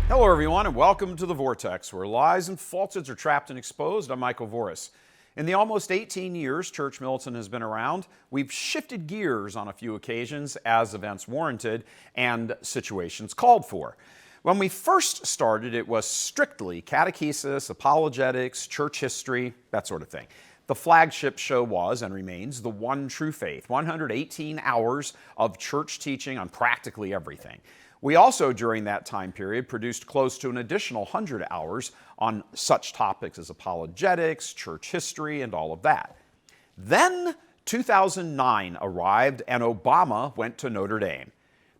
Hello everyone and welcome to the Vortex, where lies and falsehoods are trapped and exposed. I'm Michael Voris. In the almost 18 years Church Militant has been around, we've shifted gears on a few occasions as events warranted and situations called for. When we first started, it was strictly catechesis, apologetics, church history, that sort of thing. The flagship show was and remains The One True Faith, 118 hours of church teaching on practically everything. We also, during that time period, produced close to an additional 100 hours on such topics as apologetics, church history, and all of that. Then 2009 arrived and Obama went to Notre Dame.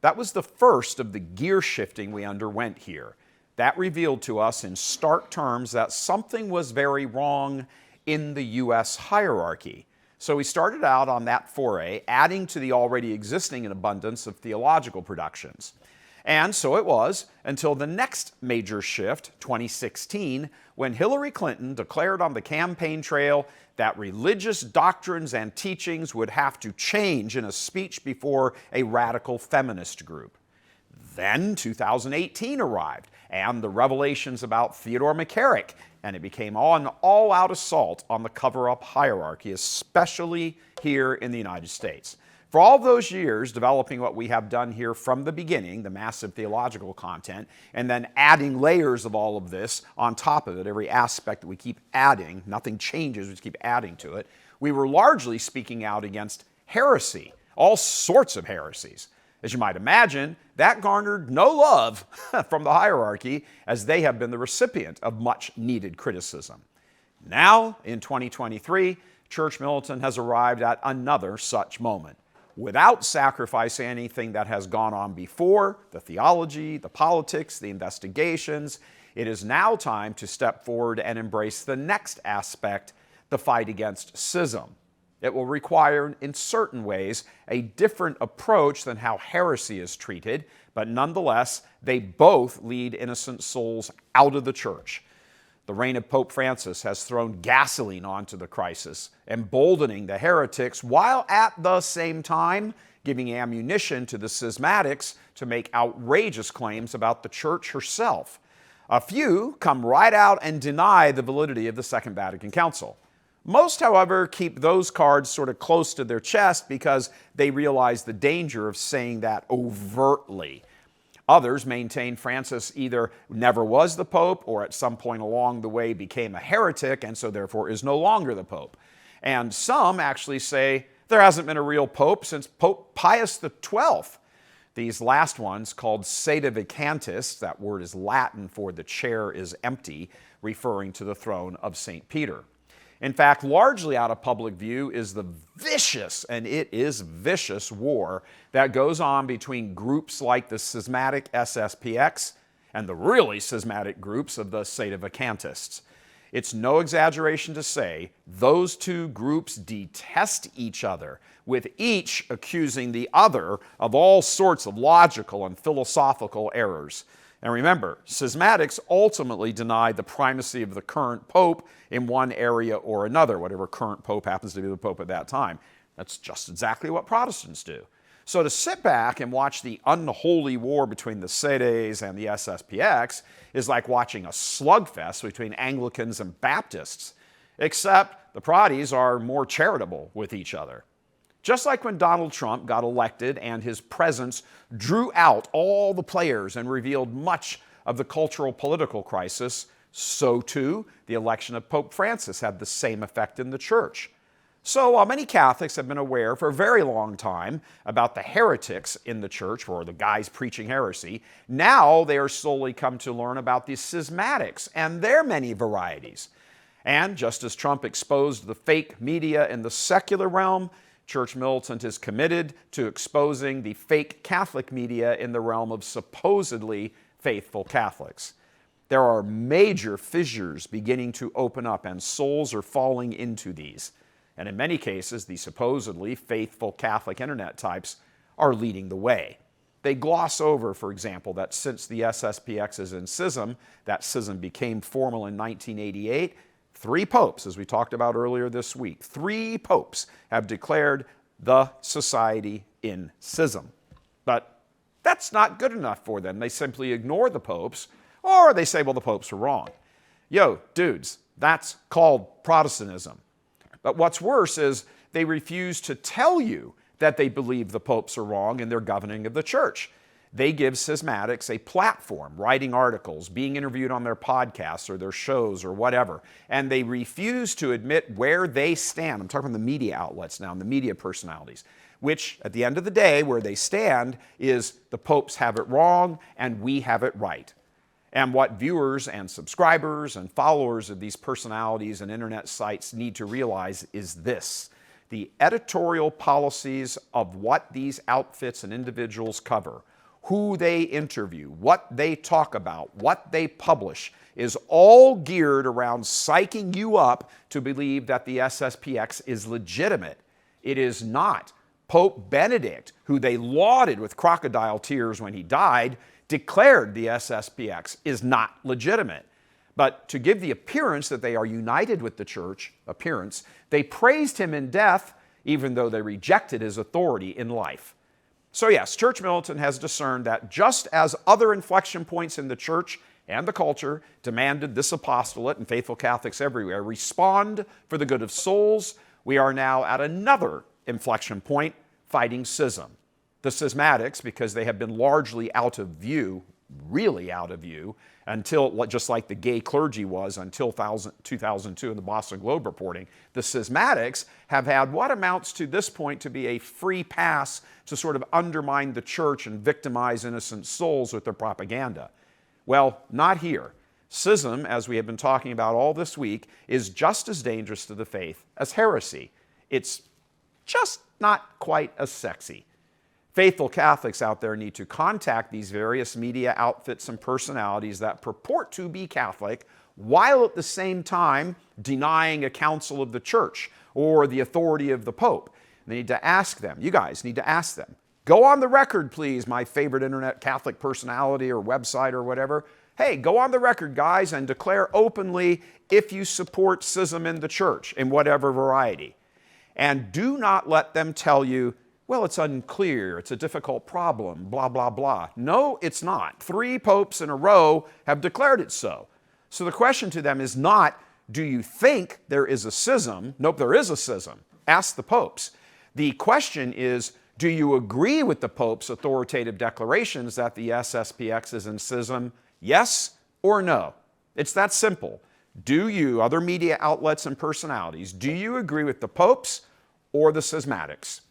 That was the first of the gear shifting we underwent here. That revealed to us in stark terms that something was very wrong in the U.S. hierarchy. So we started out on that foray, adding to the already existing abundance of theological productions. And so it was until the next major shift, 2016, when Hillary Clinton declared on the campaign trail that religious doctrines and teachings would have to change in a speech before a radical feminist group. Then 2018 arrived, and the revelations about Theodore McCarrick, and it became an all-out assault on the cover-up hierarchy, especially here in the United States. For all those years developing what we have done here from the beginning, the massive theological content, and then adding layers of all of this on top of it, every aspect that we keep adding, nothing changes, we just keep adding to it, we were largely speaking out against heresy, all sorts of heresies. As you might imagine, that garnered no love from the hierarchy, as they have been the recipient of much needed criticism. Now, in 2023, Church Militant has arrived at another such moment. Without sacrificing anything that has gone on before, the theology, the politics, the investigations, it is now time to step forward and embrace the next aspect, the fight against schism. It will require, in certain ways, a different approach than how heresy is treated, but nonetheless, they both lead innocent souls out of the church. The reign of Pope Francis has thrown gasoline onto the crisis, emboldening the heretics, while at the same time giving ammunition to the schismatics to make outrageous claims about the church herself. A few come right out and deny the validity of the Second Vatican Council. Most, however, keep those cards sort of close to their chest because they realize the danger of saying that overtly. Others maintain Francis either never was the Pope or at some point along the way became a heretic and so therefore is no longer the Pope. And some actually say there hasn't been a real Pope since Pope Pius XII. These last ones, called sedevacantists, that word is Latin for the chair is empty, referring to the throne of St. Peter. In fact, largely out of public view is the vicious, and it is vicious, war that goes on between groups like the schismatic SSPX and the really schismatic groups of the sedevacantists. It's no exaggeration to say those two groups detest each other, with each accusing the other of all sorts of logical and philosophical errors. And remember, schismatics ultimately deny the primacy of the current pope in one area or another, whatever current pope happens to be the pope at that time. That's just exactly what Protestants do. So to sit back and watch the unholy war between the Sedes and the SSPX is like watching a slugfest between Anglicans and Baptists, except the Proddies are more charitable with each other. Just like when Donald Trump got elected and his presence drew out all the players and revealed much of the cultural political crisis, so too the election of Pope Francis had the same effect in the church. So while many Catholics have been aware for a very long time about the heretics in the church, or the guys preaching heresy, now they are slowly come to learn about the schismatics and their many varieties. And just as Trump exposed the fake media in the secular realm, Church Militant is committed to exposing the fake Catholic media in the realm of supposedly faithful Catholics. There are major fissures beginning to open up, and souls are falling into these. And in many cases, the supposedly faithful Catholic internet types are leading the way. They gloss over, for example, that since the SSPX is in schism, that schism became formal in 1988, 3 popes, as we talked about earlier this week, 3 popes have declared the society in schism. But that's not good enough for them. They simply ignore the popes, or they say, well, the popes are wrong. Yo, dudes, that's called Protestantism. But what's worse is they refuse to tell you that they believe the popes are wrong in their governing of the church. They give schismatics a platform, writing articles, being interviewed on their podcasts or their shows or whatever, and they refuse to admit where they stand. I'm talking about the media outlets now and the media personalities, which at the end of the day, where they stand is the popes have it wrong and we have it right. And what viewers and subscribers and followers of these personalities and internet sites need to realize is this: the editorial policies of what these outfits and individuals cover, who they interview, what they talk about, what they publish, is all geared around psyching you up to believe that the SSPX is legitimate. It is not. Pope Benedict, who they lauded with crocodile tears when he died, declared the SSPX is not legitimate. But to give the appearance that they are united with the church, they praised him in death, even though they rejected his authority in life. So yes, Church Militant has discerned that just as other inflection points in the church and the culture demanded this apostolate and faithful Catholics everywhere respond for the good of souls, we are now at another inflection point, fighting schism. The schismatics, because they have been largely out of view, really out of view, until, just like the gay clergy was until 2002 in the Boston Globe reporting, the schismatics have had what amounts to this point to be a free pass to sort of undermine the church and victimize innocent souls with their propaganda. Well, not here. Schism, as we have been talking about all this week, is just as dangerous to the faith as heresy. It's just not quite as sexy. Faithful Catholics out there need to contact these various media outfits and personalities that purport to be Catholic while at the same time denying a council of the church or the authority of the Pope. They need to ask them, you guys need to ask them, go on the record, please, my favorite internet Catholic personality or website or whatever. Hey, go on the record, guys, and declare openly if you support schism in the church in whatever variety. And do not let them tell you, well, it's unclear, it's a difficult problem, blah, blah, blah. No, it's not. 3 popes in a row have declared it so. So the question to them is not, do you think there is a schism? Nope, there is a schism. Ask the popes. The question is, do you agree with the Pope's authoritative declarations that the SSPX is in schism? Yes or no? It's that simple. Do you, other media outlets and personalities, do you agree with the popes or the schismatics?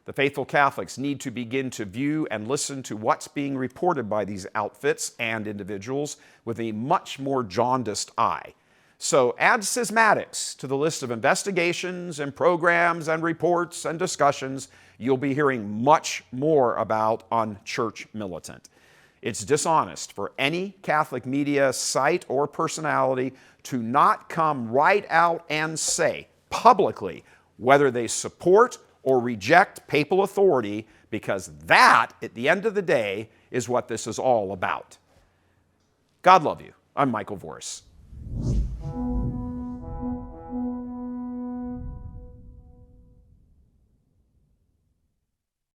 The faithful Catholics need to begin to view and listen to what's being reported by these outfits and individuals with a much more jaundiced eye. So add schismatics to the list of investigations and programs and reports and discussions you'll be hearing much more about on Church Militant. It's dishonest for any Catholic media site or personality to not come right out and say publicly whether they support or reject papal authority, because that, at the end of the day, is what this is all about. God love you. I'm Michael Voris.